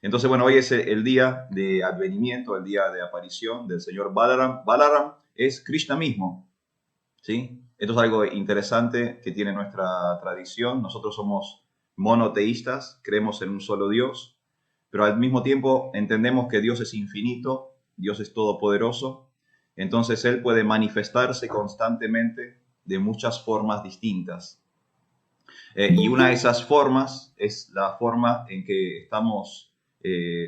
Entonces, bueno, hoy es el día de advenimiento, el día de aparición del señor Balaram. Balaram es Krishna mismo, ¿sí? Esto es algo interesante que tiene nuestra tradición. Nosotros somos monoteístas, creemos en un solo Dios, pero al mismo tiempo entendemos que Dios es infinito, Dios es todopoderoso, entonces Él puede manifestarse constantemente de muchas formas distintas. Y una de esas formas es la forma en que estamos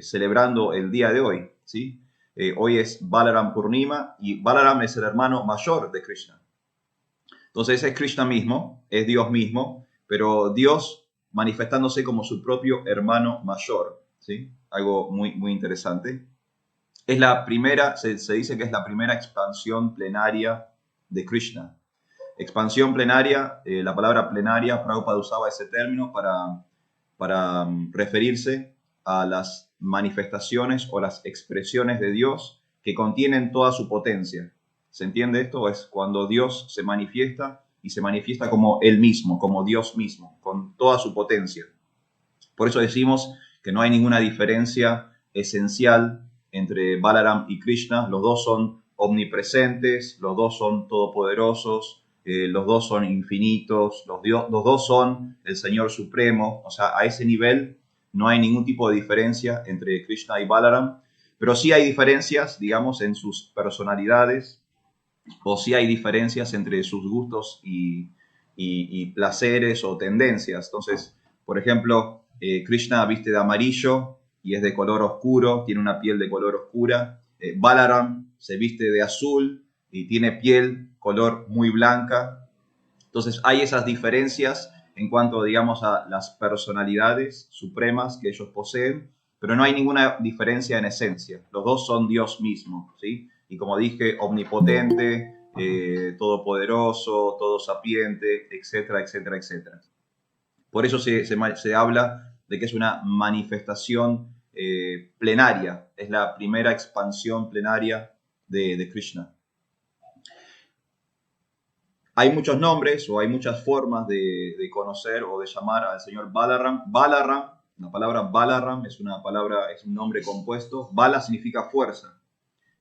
celebrando el día de hoy, ¿sí? Hoy es Balaram Purnima y Balaram es el hermano mayor de Krishna. Entonces es Krishna mismo, es Dios mismo, pero Dios manifestándose como su propio hermano mayor, ¿sí? Algo muy interesante. Es la primera, se dice que es la primera expansión plenaria de Krishna. Expansión plenaria, la palabra plenaria, Prabhupada usaba ese término para referirse a las manifestaciones o las expresiones de Dios que contienen toda su potencia. ¿Se entiende esto? Es cuando Dios se manifiesta y se manifiesta como Él mismo, como Dios mismo, con toda su potencia. Por eso decimos que no hay ninguna diferencia esencial entre Balaram y Krishna. Los dos son omnipresentes, los dos son todopoderosos, los dos son infinitos, los dos son el Señor Supremo. O sea, a ese nivel no hay ningún tipo de diferencia entre Krishna y Balaram, pero sí hay diferencias, digamos, en sus personalidades, o sí hay diferencias entre sus gustos y placeres o tendencias. Entonces, por ejemplo, Krishna viste de amarillo y es de color oscuro, tiene una piel de color oscura. Balaram se viste de azul y tiene piel color muy blanca. Entonces hay esas diferencias en cuanto, digamos, a las personalidades supremas que ellos poseen, pero no hay ninguna diferencia en esencia. Los dos son Dios mismo, ¿sí? Y como dije, omnipotente, todopoderoso, todo sapiente, etcétera, etcétera, etcétera. Por eso se habla de que es una manifestación plenaria, es la primera expansión plenaria de Krishna. Hay muchos nombres o hay muchas formas de conocer o de llamar al señor Balaram. Balaram, la palabra Balaram es una palabra, es un nombre compuesto. Bala significa fuerza.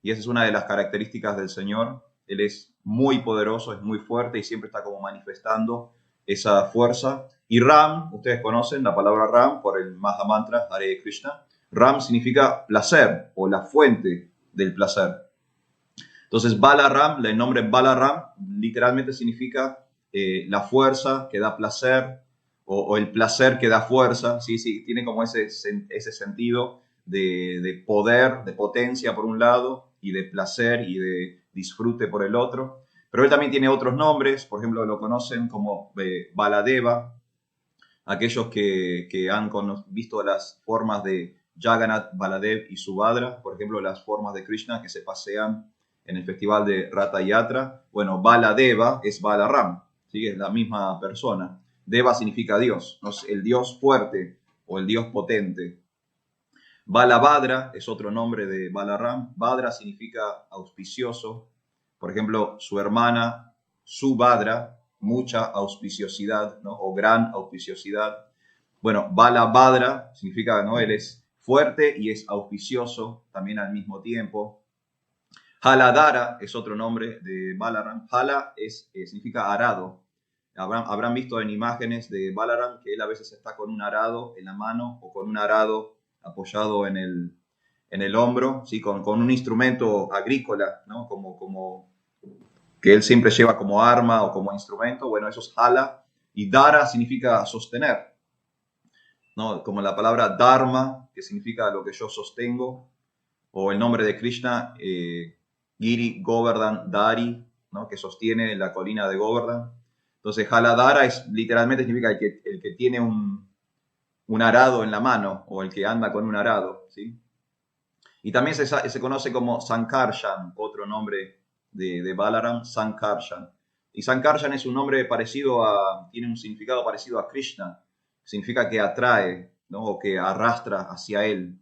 Y esa es una de las características del Señor. Él es muy poderoso, es muy fuerte y siempre está como manifestando esa fuerza. Y Ram, ustedes conocen la palabra Ram por el Maha Mantra Hare Krishna. Ram significa placer o la fuente del placer. Entonces Balaram, el nombre Balaram literalmente significa la fuerza que da placer o el placer que da fuerza. Sí, sí, tiene como ese sentido de poder, de potencia por un lado y de placer y de disfrute por el otro. Pero él también tiene otros nombres, por ejemplo, lo conocen como Baladeva, aquellos que han visto las formas de Jagannath, Baladev y Subhadra, por ejemplo, las formas de Krishna que se pasean en el festival de Ratha Yatra. Bueno, Baladeva es Balaram, ¿sí? Es la misma persona. Deva significa Dios, ¿no? El Dios fuerte o el Dios potente. Balabhadra es otro nombre de Balaram. Bhadra significa auspicioso. Por ejemplo, su hermana Subhadra, mucha auspiciosidad, ¿no? O gran auspiciosidad. Bueno, Balabhadra significa, ¿no? Él es fuerte y es auspicioso también al mismo tiempo. Haladara es otro nombre de Balaram. Hala significa arado. Habrán visto en imágenes de Balaram que él a veces está con un arado en la mano o con un arado apoyado en el hombro, ¿sí? con un instrumento agrícola, ¿no? como que él siempre lleva como arma o como instrumento. Bueno, eso es hala. Y dara significa sostener, ¿no? Como la palabra dharma, que significa lo que yo sostengo, o el nombre de Krishna, Giri Govardhan Dari, ¿no? Que sostiene la colina de Govardhan. Entonces, Haladara literalmente significa el que tiene un arado en la mano o el que anda con un arado, ¿sí? Y también se conoce como Sankarshan, otro nombre de Balaram, Sankarshan. Y Sankarshan es un nombre tiene un significado parecido a Krishna. Significa que atrae, ¿no? O que arrastra hacia él.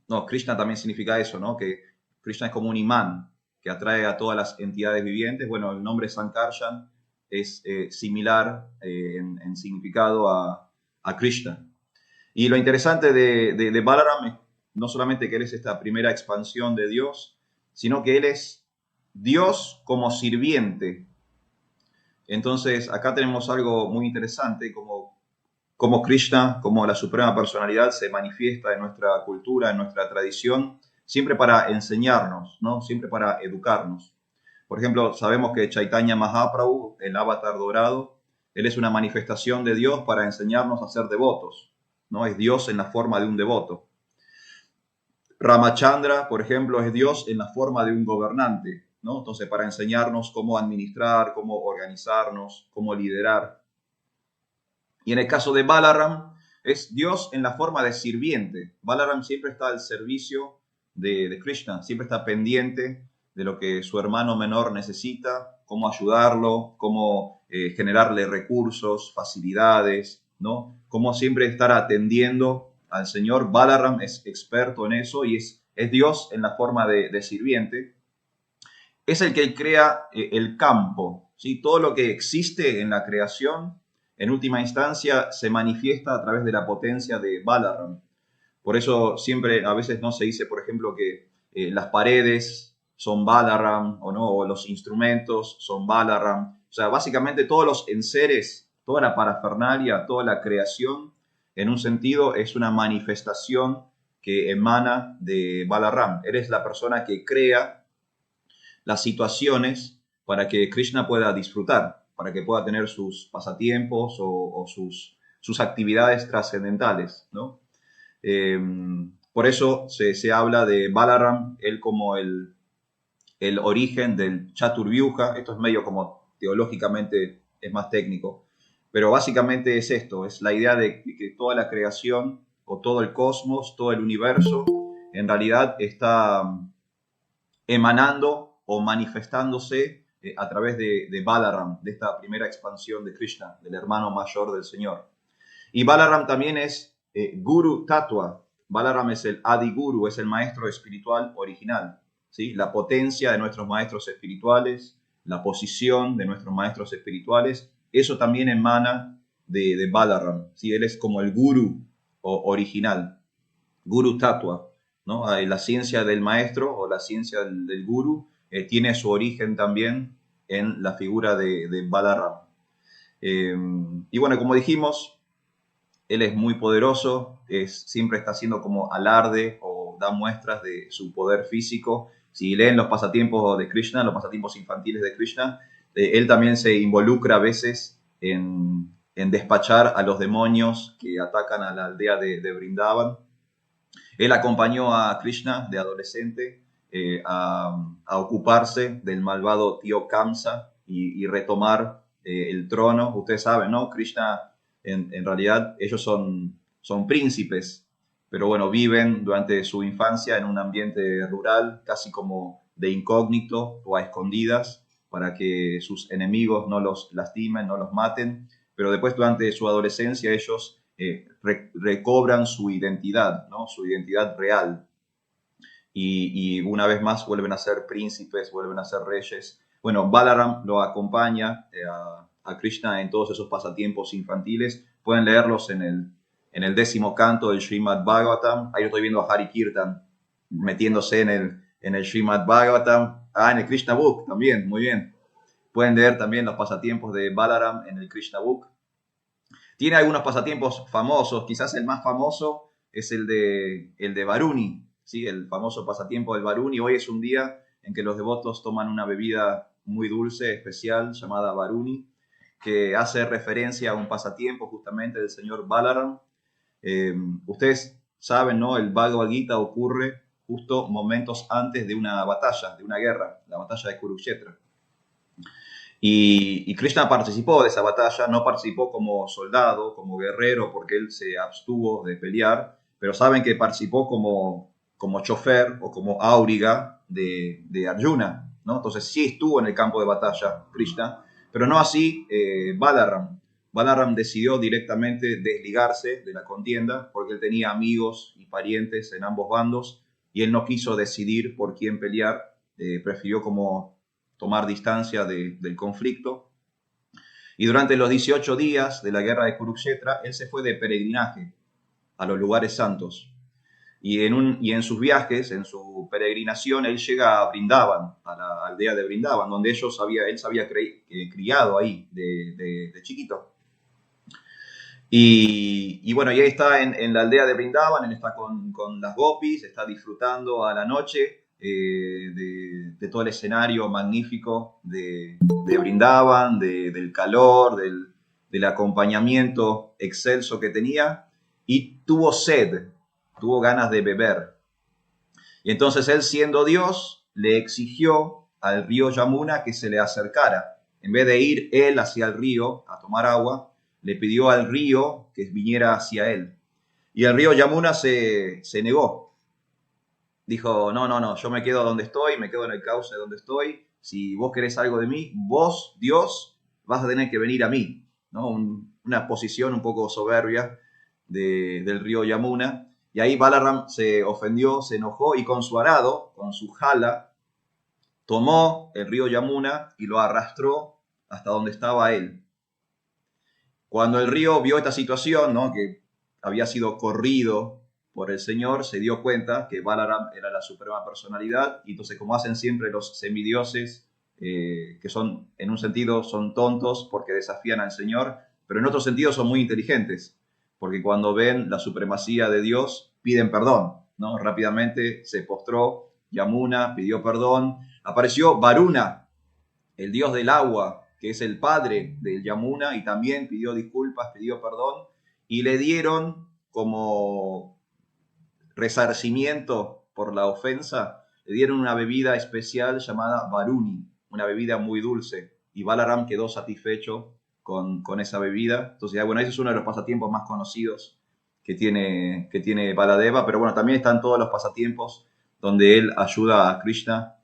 No, Krishna también significa eso, ¿no? Que Krishna es como un imán que atrae a todas las entidades vivientes. Bueno, el nombre Sankarshan es similar en significado a Krishna. Y lo interesante de Balaram es no solamente que él es esta primera expansión de Dios, sino que él es Dios como sirviente. Entonces, acá tenemos algo muy interesante, como Krishna, como la suprema personalidad, se manifiesta en nuestra cultura, en nuestra tradición, siempre para enseñarnos, ¿no? Siempre para educarnos. Por ejemplo, sabemos que Chaitanya Mahaprabhu, el avatar dorado, él es una manifestación de Dios para enseñarnos a ser devotos, ¿no? Es Dios en la forma de un devoto. Ramachandra, por ejemplo, es Dios en la forma de un gobernante, ¿no? Entonces, para enseñarnos cómo administrar, cómo organizarnos, cómo liderar. Y en el caso de Balaram, es Dios en la forma de sirviente. Balaram siempre está al servicio de Krishna, siempre está pendiente de lo que su hermano menor necesita, cómo ayudarlo, cómo generarle recursos, facilidades, ¿no? Cómo siempre estar atendiendo al Señor. Balaram es experto en eso y es Dios en la forma de sirviente. Es el que crea el campo, ¿sí? Todo lo que existe en la creación en última instancia se manifiesta a través de la potencia de Balaram. Por eso siempre, a veces no se dice, por ejemplo, que las paredes son Balaram o no, o los instrumentos son Balaram. O sea, básicamente todos los enseres, toda la parafernalia, toda la creación, en un sentido, es una manifestación que emana de Balaram. Eres la persona que crea las situaciones para que Krishna pueda disfrutar, para que pueda tener sus pasatiempos o sus actividades trascendentales, ¿no? Por eso se habla de Balaram, él como el origen del Chaturvyuha. Esto es medio como teológicamente es más técnico, pero básicamente es esto, es la idea de que toda la creación o todo el cosmos, todo el universo, en realidad está emanando o manifestándose a través de Balaram, de esta primera expansión de Krishna, del hermano mayor del Señor. Y Balaram también es Guru Tattva. Balaram es el Adi Guru, es el maestro espiritual original, ¿sí? La potencia de nuestros maestros espirituales, la posición de nuestros maestros espirituales, eso también emana de Balaram, ¿sí? Él es como el Guru original, Guru Tattva, ¿no? La ciencia del maestro o la ciencia del guru tiene su origen también en la figura de Balaram. Y bueno, como dijimos, él es muy poderoso, siempre está haciendo como alarde o da muestras de su poder físico. Si leen los pasatiempos de Krishna, los pasatiempos infantiles de Krishna, él también se involucra a veces en despachar a los demonios que atacan a la aldea de Vrindavan. Él acompañó a Krishna de adolescente a ocuparse del malvado tío Kamsa y retomar el trono. Ustedes saben, ¿no? Krishna, en realidad, ellos son príncipes, pero bueno, viven durante su infancia en un ambiente rural, casi como de incógnito o a escondidas, para que sus enemigos no los lastimen, no los maten. Pero después, durante su adolescencia, ellos recobran su identidad, ¿no? Su identidad real. Y una vez más vuelven a ser príncipes, vuelven a ser reyes. Bueno, Balaram lo acompaña a Krishna en todos esos pasatiempos infantiles. Pueden leerlos en el 10º canto del Srimad Bhagavatam. Ahí lo estoy viendo a Hari Kirtan metiéndose en el Srimad Bhagavatam. En el Krishna Book también, muy bien. Pueden leer también los pasatiempos de Balaram en el Krishna Book. Tiene algunos pasatiempos famosos, quizás el más famoso es el de Varuni, ¿sí? El famoso pasatiempo del Varuni. Hoy es un día en que los devotos toman una bebida muy dulce, especial, llamada Varuni, que hace referencia a un pasatiempo justamente del señor Balaram. Ustedes saben, ¿no? El Bhagavad Gita ocurre justo momentos antes de una batalla, de una guerra, la batalla de Kurukshetra. Y Krishna participó de esa batalla, no participó como soldado, como guerrero, porque él se abstuvo de pelear, pero saben que participó como chofer o como auriga de Arjuna, ¿no? Entonces sí estuvo en el campo de batalla Krishna, pero no así Balaram. Balaram decidió directamente desligarse de la contienda porque él tenía amigos y parientes en ambos bandos y él no quiso decidir por quién pelear, prefirió como tomar distancia del conflicto. Y durante los 18 días de la guerra de Kurukshetra, él se fue de peregrinaje. a los lugares santos. Y en sus viajes, en su peregrinación, él llega a Brindavan, a la aldea de Brindavan, donde él se había criado ahí de chiquito. Y bueno, y ahí está en la aldea de Brindavan, él está con las gopis, está disfrutando a la noche de todo el escenario magnífico de Brindavan, del calor, del acompañamiento excelso que tenía, y tuvo sed, tuvo ganas de beber. Y entonces él, siendo Dios, le exigió al río Yamuna que se le acercara. En vez de ir él hacia el río a tomar agua, le pidió al río que viniera hacia él. Y el río Yamuna se negó. Dijo, no, no, no, yo me quedo donde estoy, me quedo en el cauce donde estoy. Si vos querés algo de mí, vos, Dios, vas a tener que venir a mí, ¿no? Una posición un poco soberbia del río Yamuna. Y ahí Balaram se ofendió, se enojó y con su arado, con su jala, tomó el río Yamuna y lo arrastró hasta donde estaba él. Cuando el río vio esta situación, ¿no?, que había sido corrido por el Señor, se dio cuenta que Balaram era la suprema personalidad, y entonces, como hacen siempre los semidioses, que son, en un sentido, son tontos porque desafían al Señor, pero en otro sentido son muy inteligentes, porque cuando ven la supremacía de Dios, piden perdón, ¿no? Rápidamente se postró Yamuna, pidió perdón, apareció Varuna, el dios del agua, que es el padre del Yamuna, y también pidió disculpas, pidió perdón, y le dieron como resarcimiento por la ofensa, le dieron una bebida especial llamada Varuni, una bebida muy dulce, y Balaram quedó satisfecho con esa bebida. Entonces, bueno, ese es uno de los pasatiempos más conocidos que tiene Baladeva, pero bueno, también están todos los pasatiempos donde él ayuda a Krishna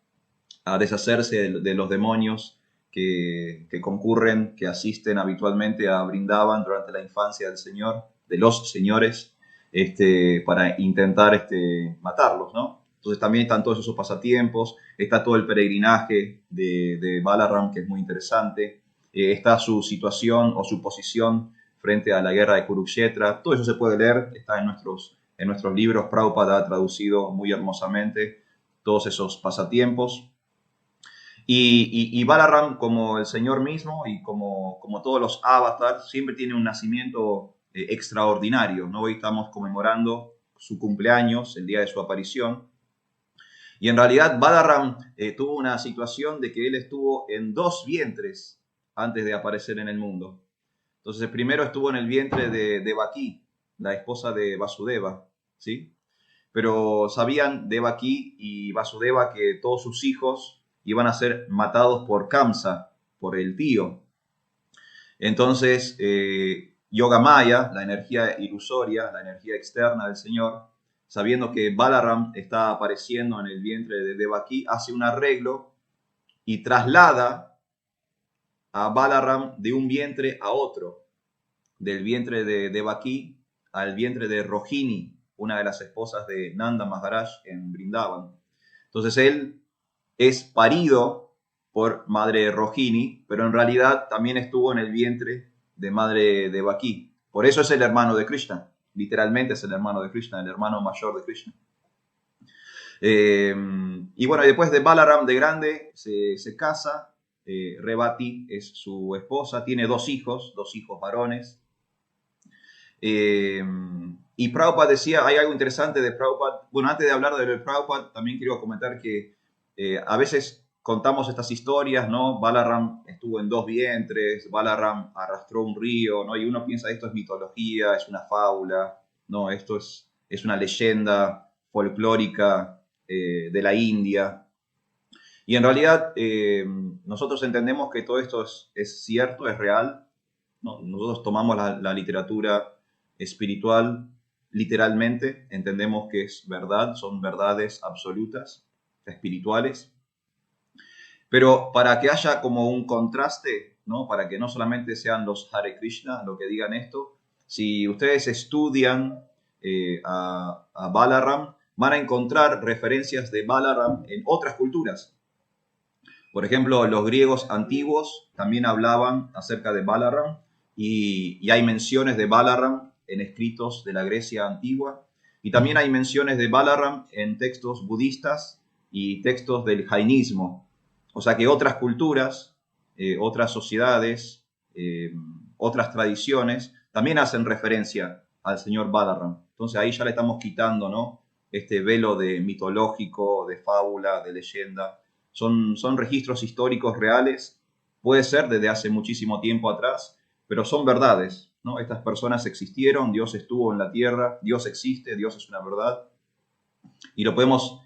a deshacerse de los demonios que concurren, que asisten habitualmente a Brindavan durante la infancia del Señor, de los señores, para intentar matarlos, ¿no? Entonces también están todos esos pasatiempos, está todo el peregrinaje de Balaram, que es muy interesante, está su situación o su posición frente a la guerra de Kurukshetra, todo eso se puede leer, está en nuestros libros. Prabhupada ha traducido muy hermosamente todos esos pasatiempos. Y Balaram, como el Señor mismo y como todos los avatars, siempre tiene un nacimiento extraordinario, ¿no? Hoy estamos conmemorando su cumpleaños, el día de su aparición. Y en realidad Balaram tuvo una situación de que él estuvo en 2 vientres antes de aparecer en el mundo. Entonces, primero estuvo en el vientre de Devaki, la esposa de Vasudeva, ¿sí? Pero sabían Devaki y Vasudeva que todos sus hijos iban a ser matados por Kamsa, por el tío. Entonces, Yogamaya, la energía ilusoria, la energía externa del Señor, sabiendo que Balaram está apareciendo en el vientre de Devaki, hace un arreglo y traslada a Balaram de un vientre a otro, del vientre de Devaki al vientre de Rohini, una de las esposas de Nanda Maharaj en Brindavan. Entonces él es parido por madre Rohini, pero en realidad también estuvo en el vientre de madre Devaki. Por eso es el hermano de Krishna. Literalmente es el hermano de Krishna, el hermano mayor de Krishna. Y bueno, y después de Balaram de grande se casa. Revati es su esposa, tiene 2 hijos varones. Y Prabhupada decía, hay algo interesante de Prabhupada. Bueno, antes de hablar de Prabhupada, también quiero comentar que a veces contamos estas historias, ¿no? Balaram estuvo en 2 vientres, Balaram arrastró un río, ¿no? Y uno piensa, esto es mitología, es una fábula, ¿no? Esto es una leyenda folclórica de la India. Y en realidad nosotros entendemos que todo esto es cierto, es real, ¿no? Nosotros tomamos la literatura espiritual literalmente, entendemos que es verdad, son verdades absolutas, espirituales, pero para que haya como un contraste, ¿no? Para que no solamente sean los Hare Krishna lo que digan esto, si ustedes estudian a Balaram, van a encontrar referencias de Balaram en otras culturas. Por ejemplo, los griegos antiguos también hablaban acerca de Balaram, y hay menciones de Balaram en escritos de la Grecia antigua. Y también hay menciones de Balaram en textos budistas y textos del jainismo. O sea que otras culturas, otras sociedades, otras tradiciones también hacen referencia al señor Balaram. Entonces ahí ya le estamos quitando, ¿no?, este velo de mitológico, de fábula, de leyenda. Son registros históricos reales, puede ser desde hace muchísimo tiempo atrás, pero son verdades, ¿no? Estas personas existieron, Dios estuvo en la tierra, Dios existe, Dios es una verdad, y lo podemos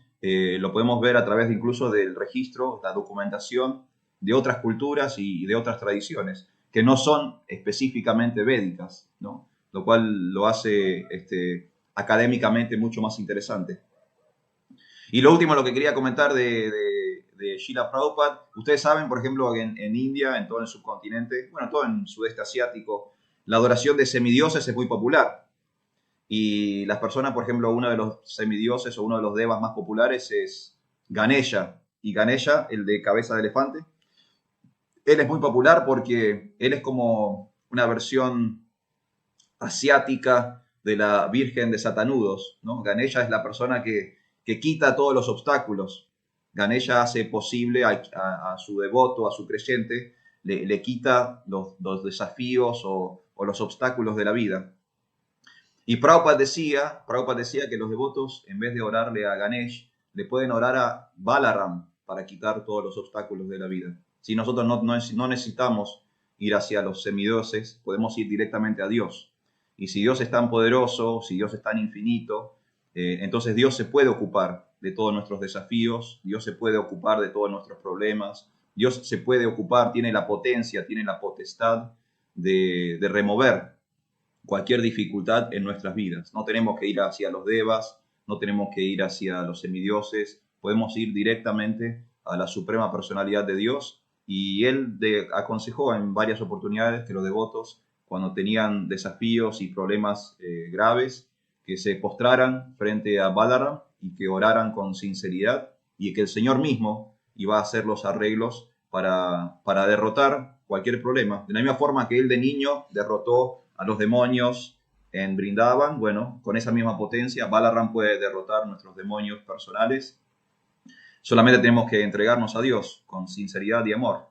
ver a través incluso del registro, la documentación de otras culturas y de otras tradiciones, que no son específicamente védicas, ¿no? Lo cual lo hace académicamente mucho más interesante. Y lo último, lo que quería comentar de Srila Prabhupada, ustedes saben, por ejemplo, en India, en todo el subcontinente, bueno, todo en sudeste asiático, la adoración de semidioses es muy popular. Y las personas, por ejemplo, uno de los semidioses o uno de los devas más populares es Ganesha. Y Ganesha, el de cabeza de elefante, él es muy popular porque él es como una versión asiática de la Virgen de Satanudos, ¿no? Ganesha es la persona que quita todos los obstáculos. Ganesha hace posible a su devoto, a su creyente, le quita los desafíos o los obstáculos de la vida. Y Prabhupada decía que los devotos, en vez de orarle a Ganesh, le pueden orar a Balaram para quitar todos los obstáculos de la vida. Si nosotros no necesitamos ir hacia los semidioses, podemos ir directamente a Dios. Y si Dios es tan poderoso, si Dios es tan infinito, entonces Dios se puede ocupar de todos nuestros desafíos, Dios se puede ocupar de todos nuestros problemas, Dios se puede ocupar, tiene la potencia, tiene la potestad de remover cualquier dificultad en nuestras vidas. No tenemos que ir hacia los devas, no tenemos que ir hacia los semidioses, podemos ir directamente a la suprema personalidad de Dios. Y él aconsejó en varias oportunidades que los devotos, cuando tenían desafíos y problemas graves, que se postraran frente a Balaram y que oraran con sinceridad, y que el Señor mismo iba a hacer los arreglos para derrotar cualquier problema. De la misma forma que él de niño derrotó a los demonios en Brindavan, bueno, con esa misma potencia, Balaram puede derrotar nuestros demonios personales. Solamente tenemos que entregarnos a Dios con sinceridad y amor.